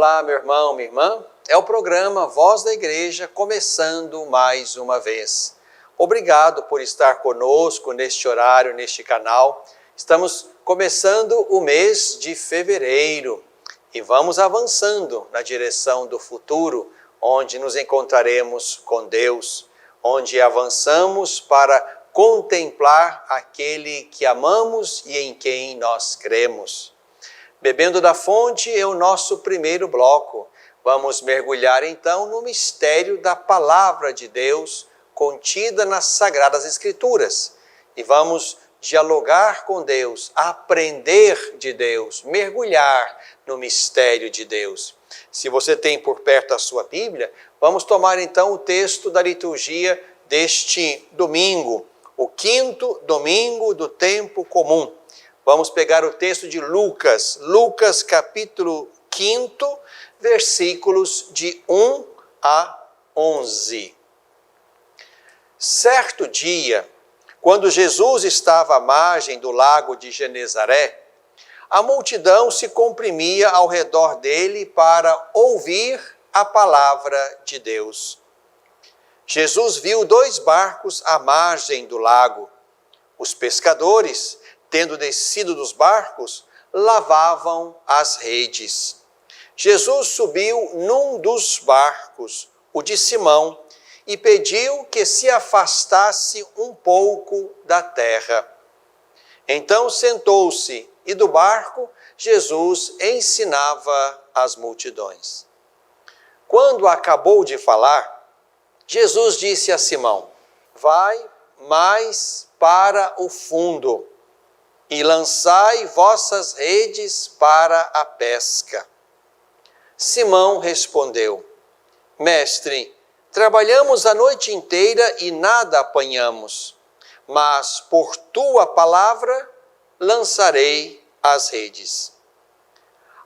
Olá, meu irmão, minha irmã. É o programa Voz da Igreja começando mais uma vez. Obrigado por estar conosco neste horário, neste canal. Estamos começando o mês de fevereiro e vamos avançando na direção do futuro, onde nos encontraremos com Deus, onde avançamos para contemplar aquele que amamos e em quem nós cremos. Bebendo da fonte é o nosso primeiro bloco. Vamos mergulhar então no mistério da Palavra de Deus contida nas Sagradas Escrituras. E vamos dialogar com Deus, aprender de Deus, mergulhar no mistério de Deus. Se você tem por perto a sua Bíblia, vamos tomar então o texto da liturgia deste domingo, o quinto domingo do tempo comum. Vamos pegar o texto de Lucas, capítulo 5, versículos de 1 a 11. Certo dia, quando Jesus estava à margem do lago de Genezaré, a multidão se comprimia ao redor dele para ouvir a palavra de Deus. Jesus viu 2 barcos à margem do lago. Os pescadores, tendo descido dos barcos, lavavam as redes. Jesus subiu num dos barcos, o de Simão, e pediu que se afastasse um pouco da terra. Então sentou-se e do barco Jesus ensinava as multidões. Quando acabou de falar, Jesus disse a Simão: vai mais para o fundo e lançai vossas redes para a pesca. Simão respondeu: Mestre, trabalhamos a noite inteira e nada apanhamos, mas por tua palavra lançarei as redes.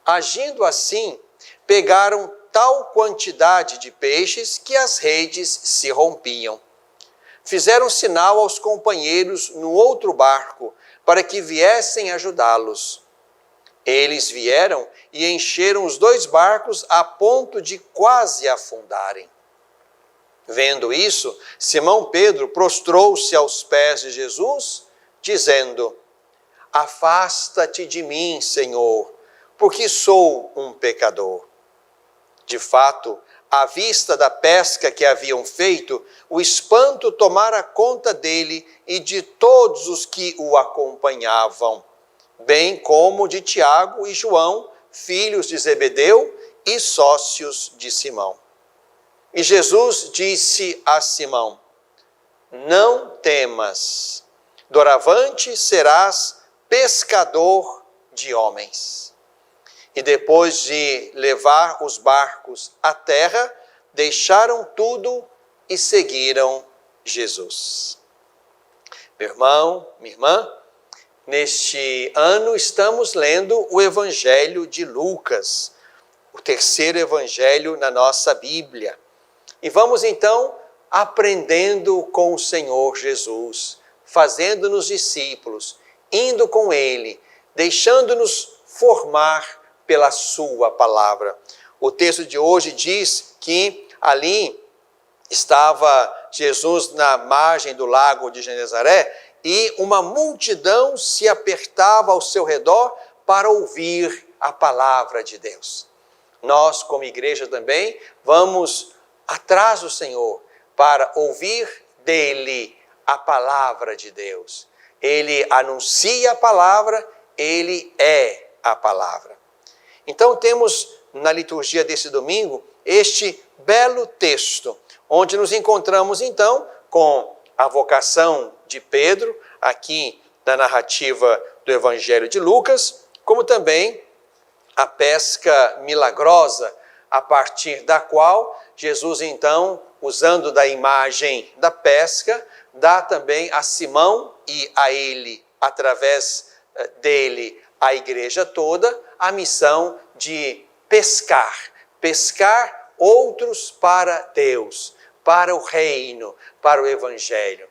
Agindo assim, pegaram tal quantidade de peixes que as redes se rompiam. Fizeram sinal aos companheiros no outro barco, para que viessem ajudá-los. Eles vieram e encheram os 2 barcos a ponto de quase afundarem. Vendo isso, Simão Pedro prostrou-se aos pés de Jesus, dizendo: afasta-te de mim, Senhor, porque sou um pecador. De fato, à vista da pesca que haviam feito, o espanto tomara conta dele e de todos os que o acompanhavam, bem como de Tiago e João, filhos de Zebedeu e sócios de Simão. E Jesus disse a Simão: não temas, doravante serás pescador de homens. E depois de levar os barcos à terra, deixaram tudo e seguiram Jesus. Meu irmão, minha irmã, neste ano estamos lendo o Evangelho de Lucas, o terceiro evangelho na nossa Bíblia. E vamos então aprendendo com o Senhor Jesus, fazendo-nos discípulos, indo com Ele, deixando-nos formar pela sua palavra. O texto de hoje diz que ali estava Jesus na margem do lago de Genezaré e uma multidão se apertava ao seu redor para ouvir a palavra de Deus. Nós, como igreja também, vamos atrás do Senhor para ouvir dele a palavra de Deus. Ele anuncia a palavra, ele é a palavra. Então temos na liturgia desse domingo este belo texto, onde nos encontramos então com a vocação de Pedro, aqui na narrativa do Evangelho de Lucas, como também a pesca milagrosa, a partir da qual Jesus então, usando da imagem da pesca, dá também a Simão e a ele, através dele, a igreja toda, a missão de pescar outros para Deus, para o reino, para o Evangelho.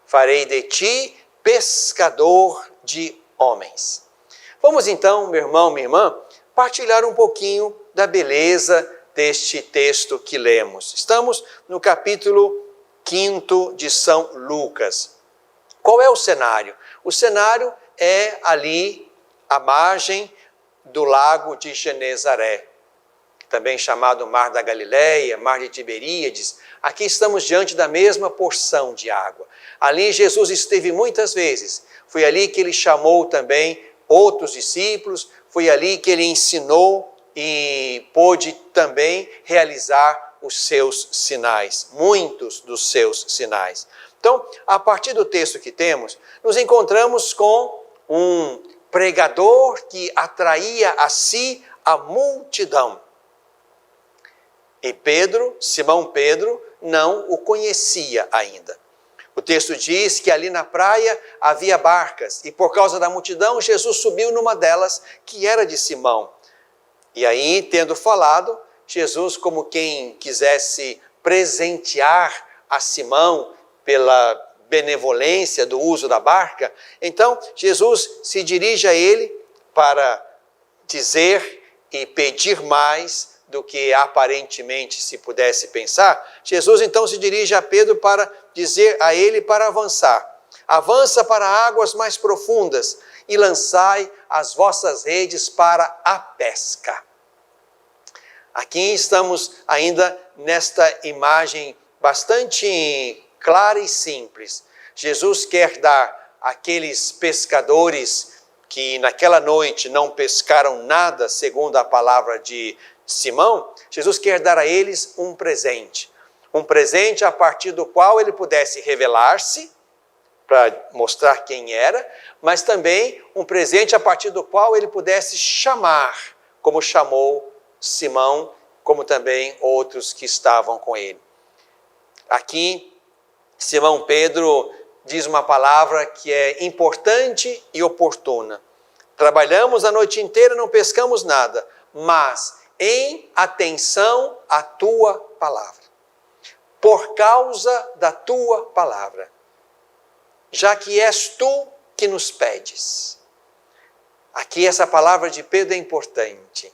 Farei de ti pescador de homens. Vamos então, meu irmão, minha irmã, partilhar um pouquinho da beleza deste texto que lemos. Estamos no capítulo 5 de São Lucas. Qual é o cenário? O cenário é ali à margem do lago de Genezaré, também chamado Mar da Galileia, Mar de Tiberíades. Aqui estamos diante da mesma porção de água. Ali Jesus esteve muitas vezes. Foi ali que ele chamou também outros discípulos, foi ali que ele ensinou e pôde também realizar os seus sinais, muitos dos seus sinais. Então, a partir do texto que temos, nos encontramos com um pregador que atraía a si a multidão. E Pedro, Simão Pedro, não o conhecia ainda. O texto diz que ali na praia havia barcas e por causa da multidão Jesus subiu numa delas que era de Simão. E aí, tendo falado, Jesus, como quem quisesse presentear a Simão pela benevolência do uso da barca, então Jesus se dirige a ele para dizer e pedir mais do que aparentemente se pudesse pensar. Jesus então se dirige a Pedro para dizer a ele para avançar. Avança para águas mais profundas e lançai as vossas redes para a pesca. Aqui estamos ainda nesta imagem bastante clara e simples. Jesus quer dar àqueles pescadores que naquela noite não pescaram nada, segundo a palavra de Simão, Jesus quer dar a eles um presente. Um presente a partir do qual ele pudesse revelar-se, para mostrar quem era, mas também um presente a partir do qual ele pudesse chamar, como chamou Simão, como também outros que estavam com ele. Aqui, Simão Pedro diz uma palavra que é importante e oportuna. Trabalhamos a noite inteira e não pescamos nada, mas em atenção à tua palavra. Por causa da tua palavra. Já que és tu que nos pedes. Aqui essa palavra de Pedro é importante.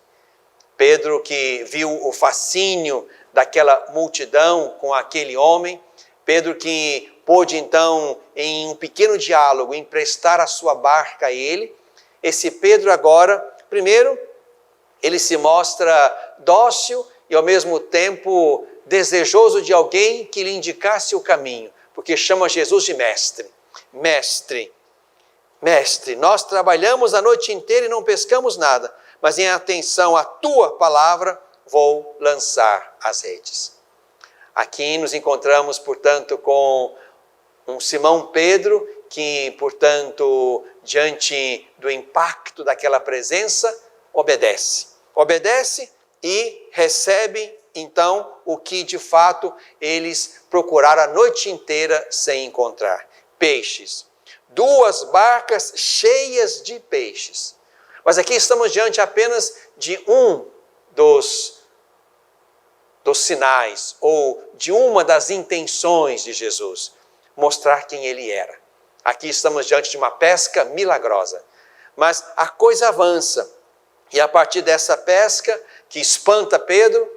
Pedro que viu o fascínio daquela multidão com aquele homem. Pedro que pôde então, em um pequeno diálogo, emprestar a sua barca a ele. Esse Pedro agora, primeiro, ele se mostra dócil e ao mesmo tempo desejoso de alguém que lhe indicasse o caminho, porque chama Jesus de mestre. Mestre, mestre, nós trabalhamos a noite inteira e não pescamos nada, mas em atenção à tua palavra vou lançar as redes. Aqui nos encontramos, portanto, com um Simão Pedro que, portanto, diante do impacto daquela presença, obedece. Obedece e recebe, então, o que de fato eles procuraram a noite inteira sem encontrar. Peixes. 2 barcas cheias de peixes. Mas aqui estamos diante apenas de um dos sinais, ou de uma das intenções de Jesus, mostrar quem ele era. Aqui estamos diante de uma pesca milagrosa. Mas a coisa avança. E a partir dessa pesca, que espanta Pedro,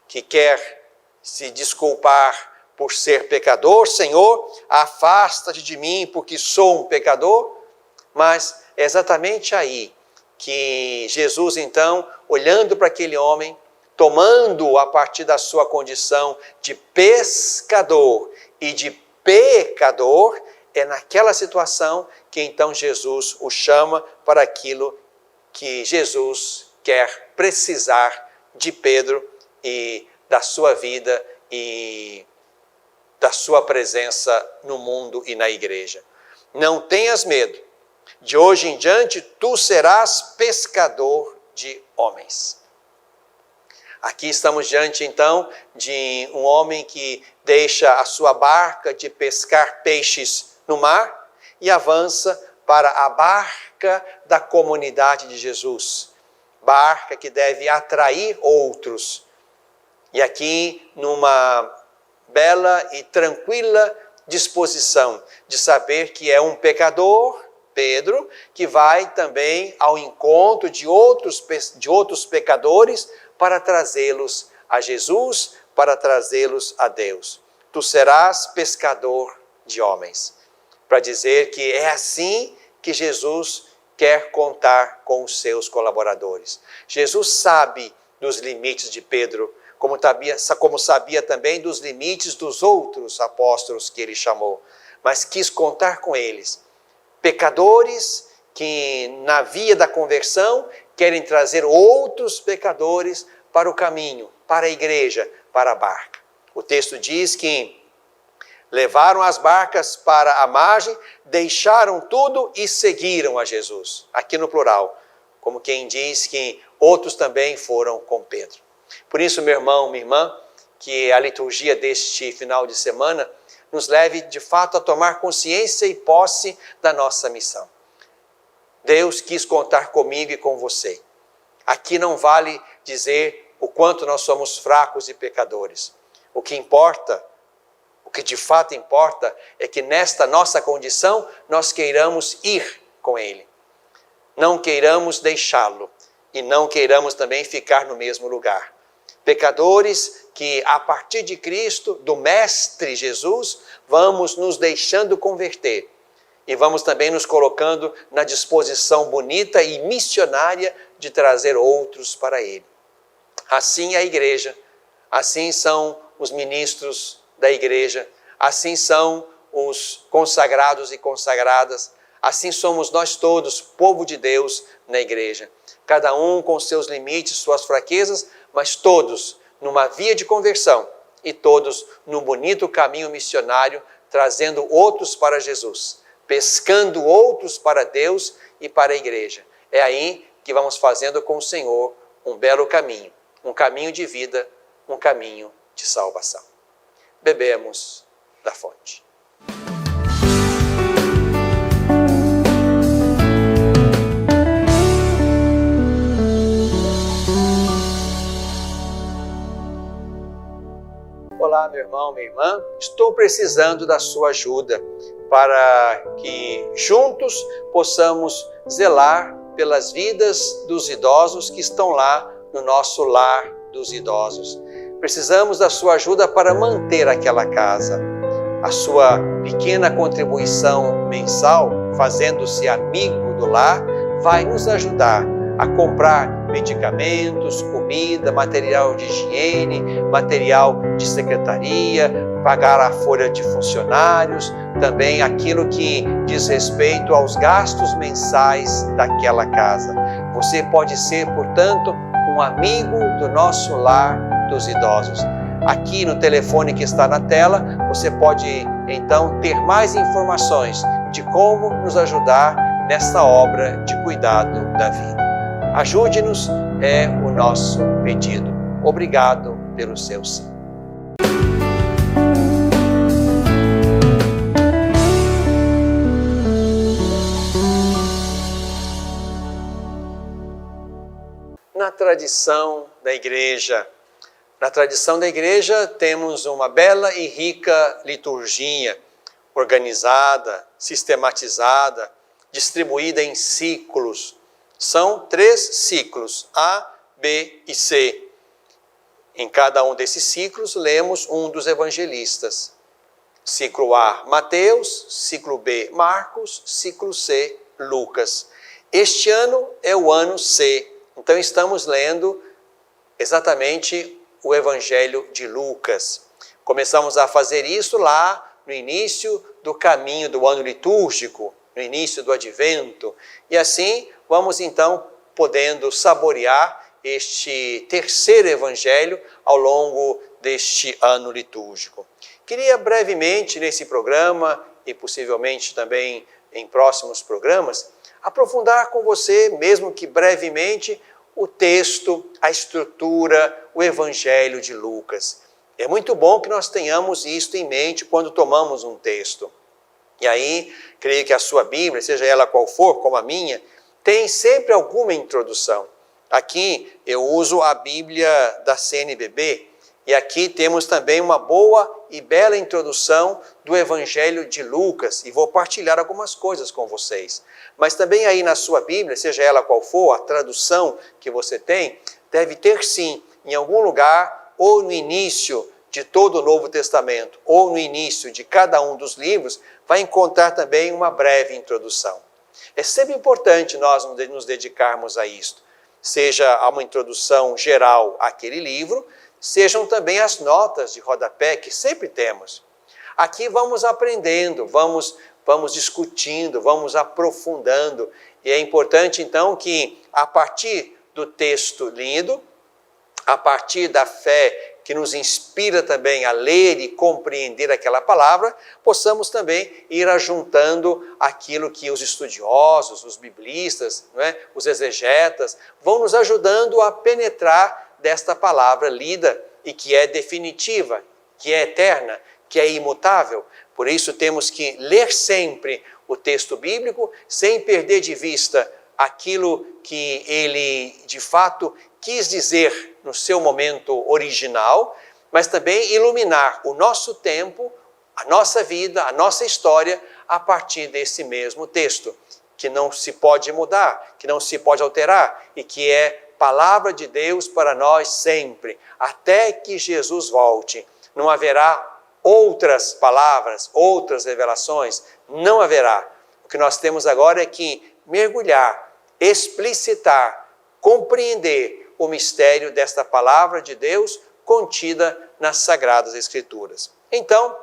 que quer se desculpar por ser pecador, Senhor, afasta-te de mim porque sou um pecador. Mas é exatamente aí que Jesus, então, olhando para aquele homem, tomando a partir da sua condição de pescador e de pecador, é naquela situação que então Jesus o chama para aquilo que Jesus quer precisar de Pedro e da sua vida e da sua presença no mundo e na igreja. Não tenhas medo, de hoje em diante tu serás pescador de homens. Aqui estamos diante então de um homem que deixa a sua barca de pescar peixes no mar e avança para a barca da comunidade de Jesus. Barca que deve atrair outros. E aqui numa bela e tranquila disposição de saber que é um pecador Pedro, que vai também ao encontro de outros pecadores para trazê-los a Jesus, para trazê-los a Deus. Tu serás pescador de homens. Para dizer que é assim que Jesus quer contar com os seus colaboradores. Jesus sabe dos limites de Pedro, como sabia também dos limites dos outros apóstolos que ele chamou, mas quis contar com eles. Pecadores que na via da conversão querem trazer outros pecadores para o caminho, para a igreja, para a barca. O texto diz que levaram as barcas para a margem, deixaram tudo e seguiram a Jesus. Aqui no plural, como quem diz que outros também foram com Pedro. Por isso, meu irmão, minha irmã, que a liturgia deste final de semana nos leve de fato a tomar consciência e posse da nossa missão. Deus quis contar comigo e com você. Aqui não vale dizer o quanto nós somos fracos e pecadores. O que importa, o que de fato importa, é que nesta nossa condição nós queiramos ir com Ele. Não queiramos deixá-lo e não queiramos também ficar no mesmo lugar. Pecadores que a partir de Cristo, do Mestre Jesus, vamos nos deixando converter. E vamos também nos colocando na disposição bonita e missionária de trazer outros para Ele. Assim é a igreja, assim são os ministros da igreja, assim são os consagrados e consagradas, assim somos nós todos, povo de Deus na igreja. Cada um com seus limites, suas fraquezas, mas todos numa via de conversão e todos num bonito caminho missionário, trazendo outros para Jesus, pescando outros para Deus e para a igreja. É aí que vamos fazendo com o Senhor um belo caminho, um caminho de vida, um caminho de salvação. Bebemos da fonte. Olá, meu irmão, minha irmã, estou precisando da sua ajuda para que juntos possamos zelar pelas vidas dos idosos que estão lá no nosso lar dos idosos. Precisamos da sua ajuda para manter aquela casa. A sua pequena contribuição mensal, fazendo-se amigo do lar, vai nos ajudar a comprar medicamentos, comida, material de higiene, material de secretaria, pagar a folha de funcionários, também aquilo que diz respeito aos gastos mensais daquela casa. Você pode ser, portanto, um amigo do nosso lar dos idosos. Aqui no telefone que está na tela, você pode então ter mais informações de como nos ajudar nessa obra de cuidado da vida. Ajude-nos, é o nosso pedido. Obrigado pelo seu sim. Na tradição da igreja, temos uma bela e rica liturgia, organizada, sistematizada, distribuída em ciclos. São 3 ciclos, A, B e C. Em cada um desses ciclos, lemos um dos evangelistas. Ciclo A, Mateus, ciclo B, Marcos, ciclo C, Lucas. Este ano é o ano C, então estamos lendo exatamente o Evangelho de Lucas. Começamos a fazer isso lá no início do caminho do ano litúrgico, no início do Advento, e assim vamos então podendo saborear este terceiro evangelho ao longo deste ano litúrgico. Queria brevemente nesse programa e possivelmente também em próximos programas, aprofundar com você, mesmo que brevemente, o texto, a estrutura, o evangelho de Lucas. É muito bom que nós tenhamos isto em mente quando tomamos um texto. E aí, creio que a sua Bíblia, seja ela qual for, como a minha, tem sempre alguma introdução. Aqui eu uso a Bíblia da CNBB E aqui temos também uma boa e bela introdução do Evangelho de Lucas. E vou partilhar algumas coisas com vocês. Mas também aí na sua Bíblia, seja ela qual for, a tradução que você tem, deve ter sim, em algum lugar, ou no início de todo o Novo Testamento, ou no início de cada um dos livros, vai encontrar também uma breve introdução. É sempre importante nós nos dedicarmos a isto. Seja uma introdução geral àquele livro, sejam também as notas de rodapé que sempre temos. Aqui vamos aprendendo, vamos discutindo, vamos aprofundando. E é importante então que a partir do texto lido, a partir da fé que nos inspira também a ler e compreender aquela palavra, possamos também ir ajuntando aquilo que os estudiosos, os biblistas, não é? Os exegetas, vão nos ajudando a penetrar desta palavra lida e que é definitiva, que é eterna, que é imutável. Por isso temos que ler sempre o texto bíblico sem perder de vista aquilo que ele de fato quis dizer no seu momento original, mas também iluminar o nosso tempo, a nossa vida, a nossa história a partir desse mesmo texto, que não se pode mudar, que não se pode alterar e que é palavra de Deus para nós sempre, até que Jesus volte. Não haverá outras palavras, outras revelações, não haverá. O que nós temos agora é que mergulhar, explicitar, compreender o mistério desta palavra de Deus contida nas Sagradas Escrituras. Então,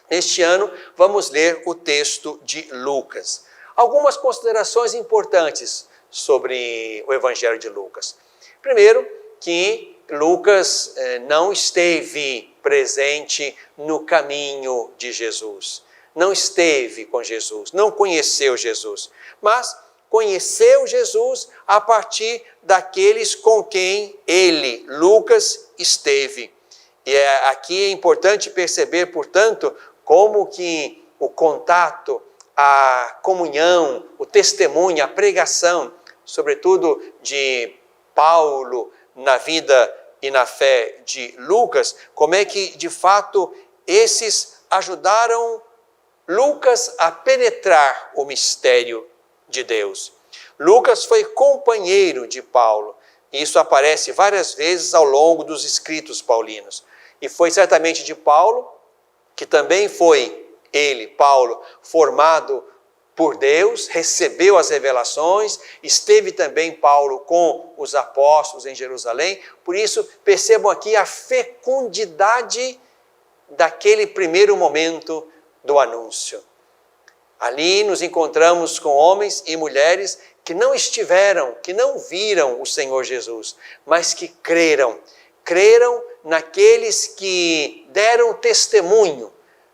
neste ano, vamos ler o texto de Lucas. Algumas considerações importantes sobre o Evangelho de Lucas. Primeiro, que Lucas não esteve presente no caminho de Jesus. Não esteve com Jesus, não conheceu Jesus, mas conheceu Jesus a partir daqueles com quem ele, Lucas, esteve. E aqui é importante perceber, portanto, como que o contato, a comunhão, o testemunho, a pregação, sobretudo de Paulo na vida e na fé de Lucas, como é que, de fato, esses ajudaram Lucas a penetrar o mistério de Deus. Lucas foi companheiro de Paulo, e isso aparece várias vezes ao longo dos escritos paulinos. E foi certamente de Paulo, que também foi ele, Paulo, formado por Deus, recebeu as revelações, esteve também Paulo com os apóstolos em Jerusalém. Por isso, percebam aqui a fecundidade daquele primeiro momento do anúncio. Ali nos encontramos com homens e mulheres que não estiveram, que não viram o Senhor Jesus, mas que creram. Creram naqueles que deram testemunho,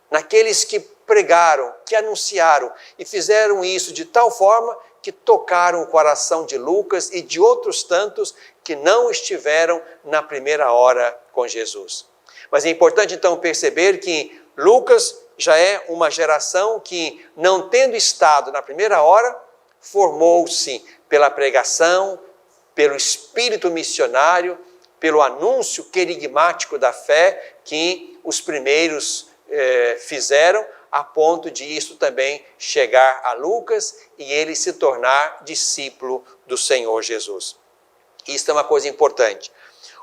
naqueles que pregaram, que anunciaram e fizeram isso de tal forma que tocaram o coração de Lucas e de outros tantos que não estiveram na primeira hora com Jesus. Mas é importante então perceber que Lucas já é uma geração que, não tendo estado na primeira hora, formou-se pela pregação, pelo espírito missionário, pelo anúncio querigmático da fé que os primeiros fizeram, a ponto de isso também chegar a Lucas e ele se tornar discípulo do Senhor Jesus. Isso é uma coisa importante.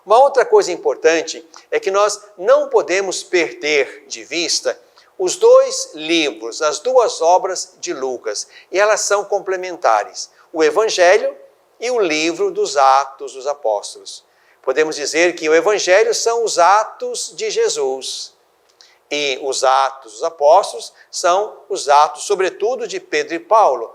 Uma outra coisa importante é que nós não podemos perder de vista os dois livros, as duas obras de Lucas, e elas são complementares, o Evangelho e o livro dos Atos dos Apóstolos. Podemos dizer que o Evangelho são os atos de Jesus, e os Atos dos Apóstolos são os atos, sobretudo, de Pedro e Paulo,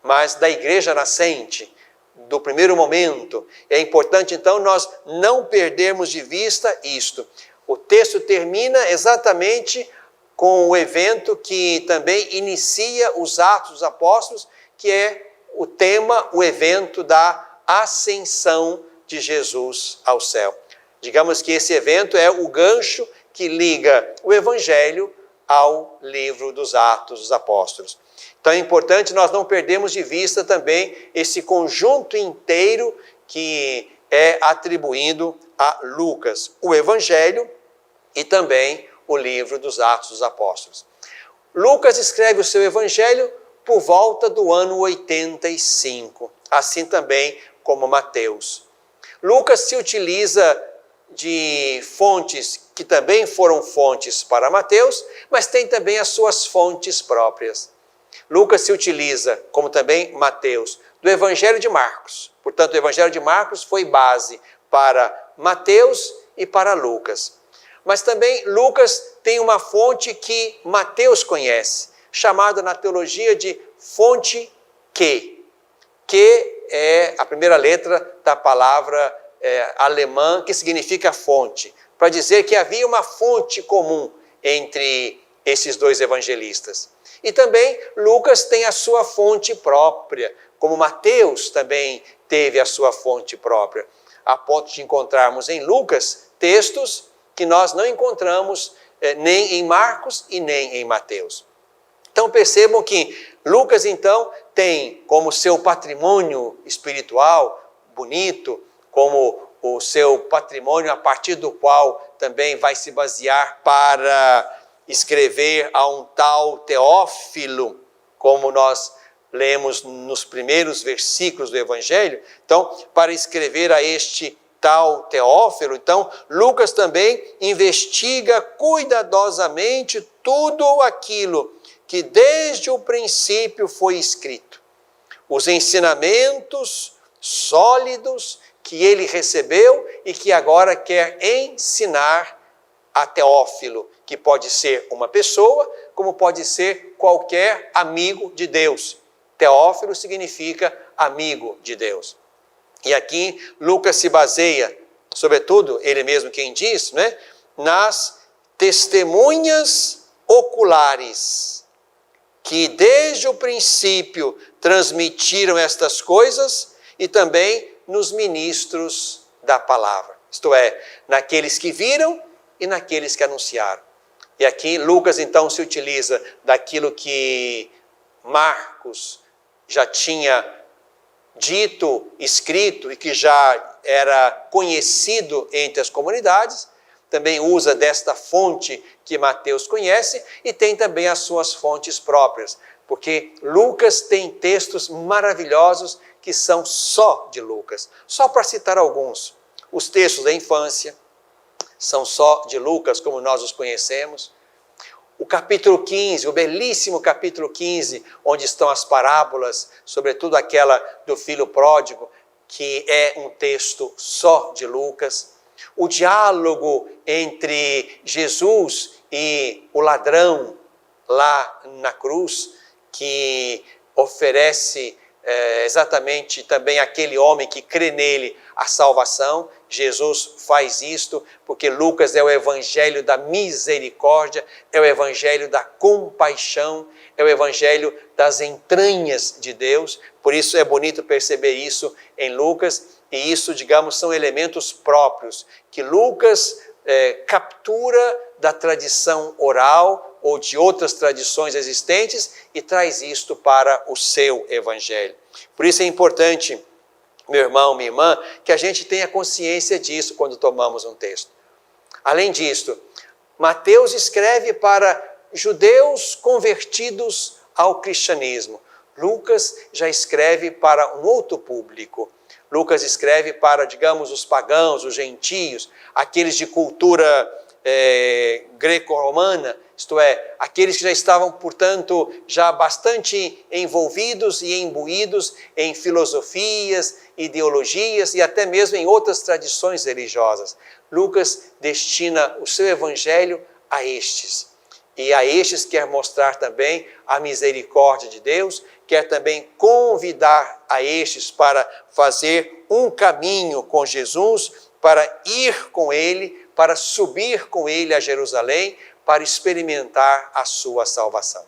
mas da igreja nascente, do primeiro momento. É importante, então, nós não perdermos de vista isto. O texto termina exatamente com o evento que também inicia os Atos dos Apóstolos, que é o tema, o evento da ascensão de Jesus ao céu. Digamos que esse evento é o gancho que liga o Evangelho ao livro dos Atos dos Apóstolos. Então é importante nós não perdermos de vista também esse conjunto inteiro que é atribuído a Lucas o Evangelho e também o livro dos Atos dos Apóstolos. Lucas escreve o seu Evangelho por volta do ano 85, assim também como Mateus. Lucas se utiliza de fontes que também foram fontes para Mateus, mas tem também as suas fontes próprias. Lucas se utiliza, como também Mateus, do Evangelho de Marcos. Portanto, o Evangelho de Marcos foi base para Mateus e para Lucas. Mas também Lucas tem uma fonte que Mateus conhece, chamada na teologia de fonte que. Que é a primeira letra da palavra alemã que significa fonte, para dizer que havia uma fonte comum entre esses dois evangelistas. E também Lucas tem a sua fonte própria, como Mateus também teve a sua fonte própria, a ponto de encontrarmos em Lucas textos que nós não encontramos nem em Marcos e nem em Mateus. Então percebam que Lucas então tem como seu patrimônio espiritual bonito, como o seu patrimônio a partir do qual também vai se basear para escrever a um tal Teófilo, como nós lemos nos primeiros versículos do Evangelho. Então, para escrever a este tal Teófilo, então, Lucas também investiga cuidadosamente tudo aquilo que desde o princípio foi escrito. Os ensinamentos sólidos que ele recebeu e que agora quer ensinar a Teófilo, que pode ser uma pessoa, como pode ser qualquer amigo de Deus. Teófilo significa amigo de Deus. E aqui Lucas se baseia, sobretudo, ele mesmo quem diz, né, nas testemunhas oculares, que desde o princípio transmitiram estas coisas e também nos ministros da palavra. Isto é, naqueles que viram e naqueles que anunciaram. E aqui Lucas então se utiliza daquilo que Marcos já tinha dito, escrito e que já era conhecido entre as comunidades, também usa desta fonte que Mateus conhece e tem também as suas fontes próprias, porque Lucas tem textos maravilhosos que são só de Lucas. Só para citar alguns, os textos da infância são só de Lucas, como nós os conhecemos. O capítulo 15, o belíssimo capítulo 15, onde estão as parábolas, sobretudo aquela do filho pródigo, que é um texto só de Lucas. O diálogo entre Jesus e o ladrão lá na cruz, que oferece exatamente também aquele homem que crê nele a salvação. Jesus faz isto porque Lucas é o evangelho da misericórdia, é o evangelho da compaixão, é o evangelho das entranhas de Deus. Por isso é bonito perceber isso em Lucas, e isso, digamos, são elementos próprios que Lucas captura da tradição oral ou de outras tradições existentes e traz isto para o seu evangelho. Por isso é importante, meu irmão, minha irmã, que a gente tenha consciência disso quando tomamos um texto. Além disto, Mateus escreve para judeus convertidos ao cristianismo. Lucas já escreve para um outro público. Lucas escreve para, digamos, os pagãos, os gentios, aqueles de cultura greco-romana, isto é, aqueles que já estavam, portanto, já bastante envolvidos e imbuídos em filosofias, ideologias e até mesmo em outras tradições religiosas. Lucas destina o seu evangelho a estes. E a estes quer mostrar também a misericórdia de Deus, quer também convidar a estes para fazer um caminho com Jesus, para ir com ele, para subir com ele a Jerusalém, para experimentar a sua salvação.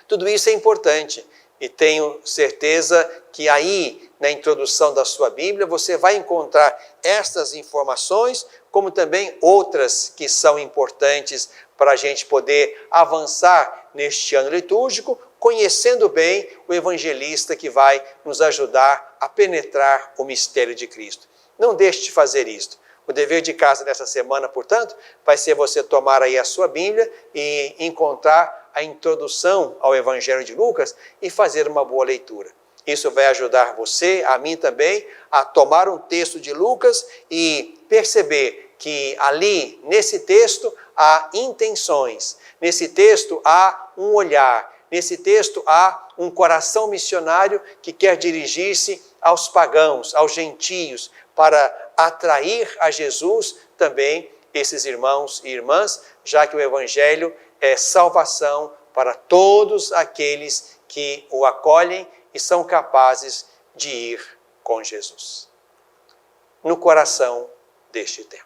Tudo isso é importante e tenho certeza que aí, na introdução da sua Bíblia, você vai encontrar estas informações, como também outras que são importantes para a gente poder avançar neste ano litúrgico, conhecendo bem o evangelista que vai nos ajudar a penetrar o mistério de Cristo. Não deixe de fazer isto. O dever de casa dessa semana, portanto, vai ser você tomar aí a sua Bíblia e encontrar a introdução ao Evangelho de Lucas e fazer uma boa leitura. Isso vai ajudar você, a mim também, a tomar um texto de Lucas e perceber que ali, nesse texto, há intenções. Nesse texto há um olhar. Nesse texto há um coração missionário que quer dirigir-se aos pagãos, aos gentios, para atrair a Jesus também esses irmãos e irmãs, já que o Evangelho é salvação para todos aqueles que o acolhem e são capazes de ir com Jesus. No coração deste tempo.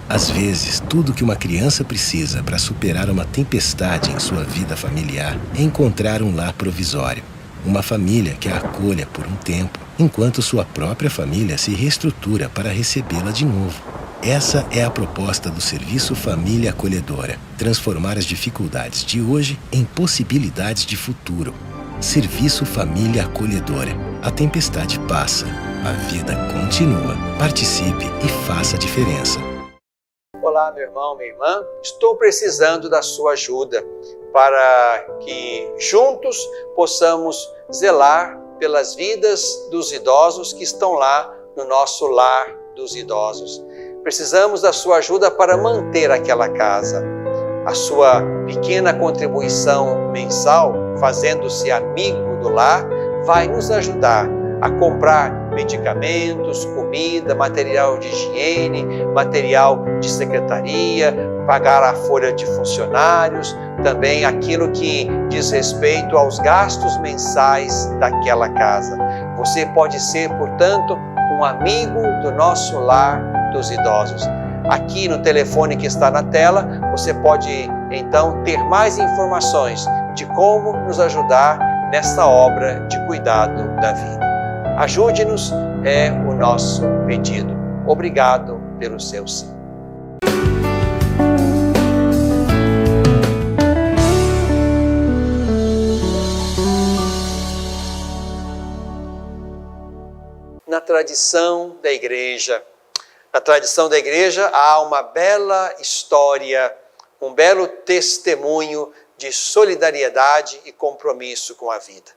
Às vezes, tudo que uma criança precisa para superar uma tempestade em sua vida familiar é encontrar um lar provisório. Uma família que a acolha por um tempo, enquanto sua própria família se reestrutura para recebê-la de novo. Essa é a proposta do Serviço Família Acolhedora: transformar as dificuldades de hoje em possibilidades de futuro. Serviço Família Acolhedora. A tempestade passa, a vida continua. Participe e faça a diferença. Olá, meu irmão, minha irmã. Estou precisando da sua ajuda para que juntos possamos zelar pelas vidas dos idosos que estão lá no nosso lar dos idosos. Precisamos da sua ajuda para manter aquela casa. A sua pequena contribuição mensal, fazendo-se amigo do lar, vai nos ajudar a comprar medicamentos, comida, material de higiene, material de secretaria, pagar a folha de funcionários, também aquilo que diz respeito aos gastos mensais daquela casa. Você pode ser, portanto, um amigo do nosso lar dos idosos. Aqui no telefone que está na tela, você pode então ter mais informações de como nos ajudar nessa obra de cuidado da vida. Ajude-nos, é o nosso pedido. Obrigado pelo seu sim. Na tradição da igreja, há uma bela história, um belo testemunho de solidariedade e compromisso com a vida.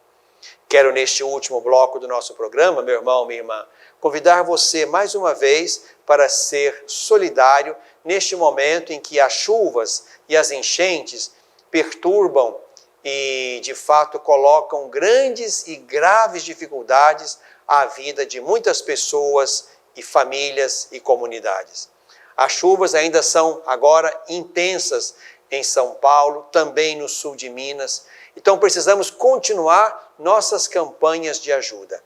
Quero, neste último bloco do nosso programa, meu irmão, minha irmã, convidar você mais uma vez para ser solidário neste momento em que as chuvas e as enchentes perturbam e, de fato, colocam grandes e graves dificuldades à vida de muitas pessoas e famílias e comunidades. As chuvas ainda são agora intensas em São Paulo, também no sul de Minas. Então precisamos continuar nossas campanhas de ajuda.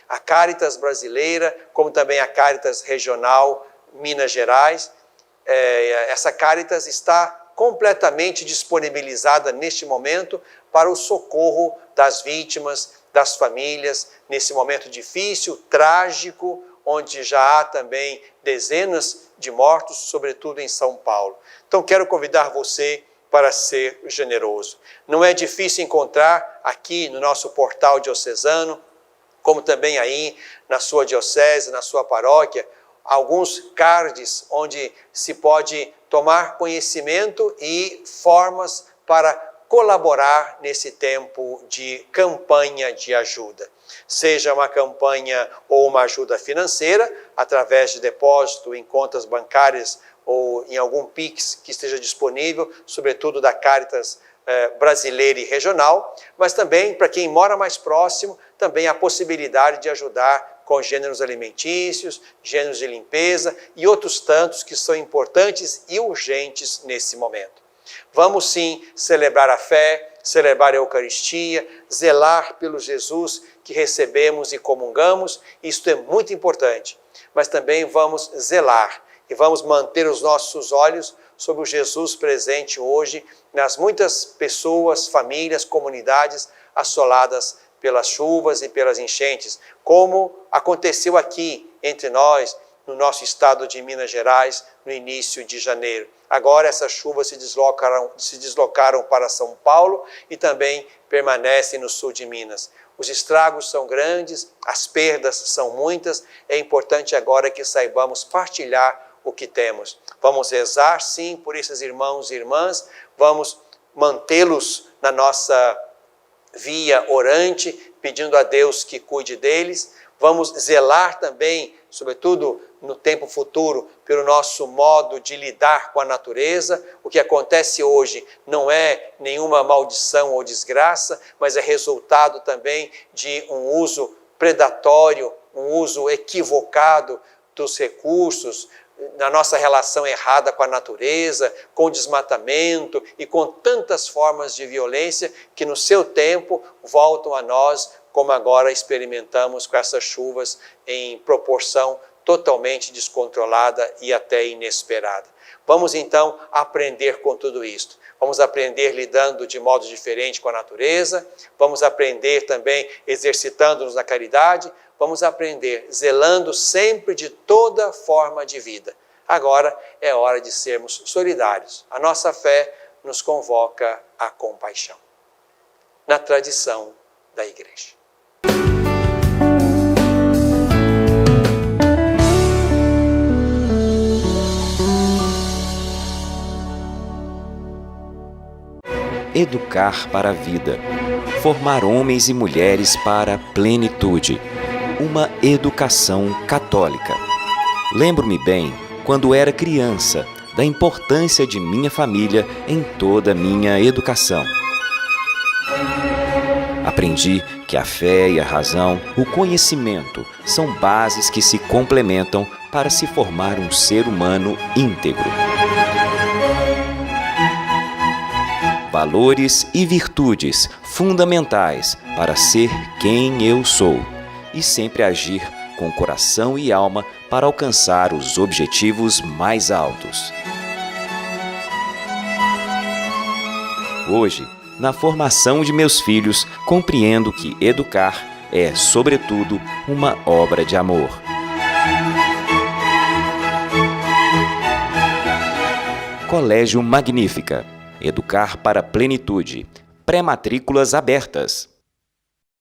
A Cáritas brasileira, como também a Cáritas regional Minas Gerais, essa Cáritas está completamente disponibilizada neste momento para o socorro das vítimas, das famílias, nesse momento difícil, trágico, onde já há também dezenas de mortos, sobretudo em São Paulo. Então quero convidar você para ser generoso. Não é difícil encontrar aqui no nosso portal diocesano, como também aí na sua diocese, na sua paróquia, alguns cards onde se pode tomar conhecimento e formas para colaborar nesse tempo de campanha de ajuda. Seja uma campanha ou uma ajuda financeira, através de depósito em contas bancárias ou em algum Pix que esteja disponível, sobretudo da Cáritas brasileira e regional, mas também, para quem mora mais próximo, também a possibilidade de ajudar com gêneros alimentícios, gêneros de limpeza e outros tantos que são importantes e urgentes nesse momento. Vamos sim celebrar a fé, celebrar a Eucaristia, zelar pelo Jesus que recebemos e comungamos, isto é muito importante. Mas também vamos zelar e vamos manter os nossos olhos sobre o Jesus presente hoje nas muitas pessoas, famílias, comunidades assoladas pelas chuvas e pelas enchentes, como aconteceu aqui entre nós, no nosso estado de Minas Gerais no início de janeiro. Agora essas chuvas se deslocaram para São Paulo e também permanecem no sul de Minas. Os estragos são grandes, as perdas são muitas. É importante agora que saibamos partilhar o que temos. Vamos rezar, sim, por esses irmãos e irmãs. Vamos mantê-los na nossa via orante, pedindo a Deus que cuide deles. Vamos zelar também, sobretudo no tempo futuro, pelo nosso modo de lidar com a natureza. O que acontece hoje não é nenhuma maldição ou desgraça, mas é resultado também de um uso predatório, um uso equivocado dos recursos, na nossa relação errada com a natureza, com o desmatamento e com tantas formas de violência que no seu tempo voltam a nós, como agora experimentamos com essas chuvas em proporção totalmente descontrolada e até inesperada. Vamos então aprender com tudo isto. Vamos aprender lidando de modo diferente com a natureza, vamos aprender também exercitando-nos na caridade, vamos aprender zelando sempre de toda forma de vida. Agora é hora de sermos solidários. A nossa fé nos convoca à compaixão, na tradição da Igreja. Educar para a vida. Formar homens e mulheres para a plenitude. Uma educação católica. Lembro-me bem, quando era criança, da importância de minha família em toda a minha educação. Aprendi que a fé e a razão, o conhecimento, são bases que se complementam para se formar um ser humano íntegro. Valores e virtudes fundamentais para ser quem eu sou e sempre agir com coração e alma para alcançar os objetivos mais altos. Hoje, na formação de meus filhos, compreendo que educar é, sobretudo, uma obra de amor. Colégio Magnífica. Educar para a plenitude. Pré-matrículas abertas.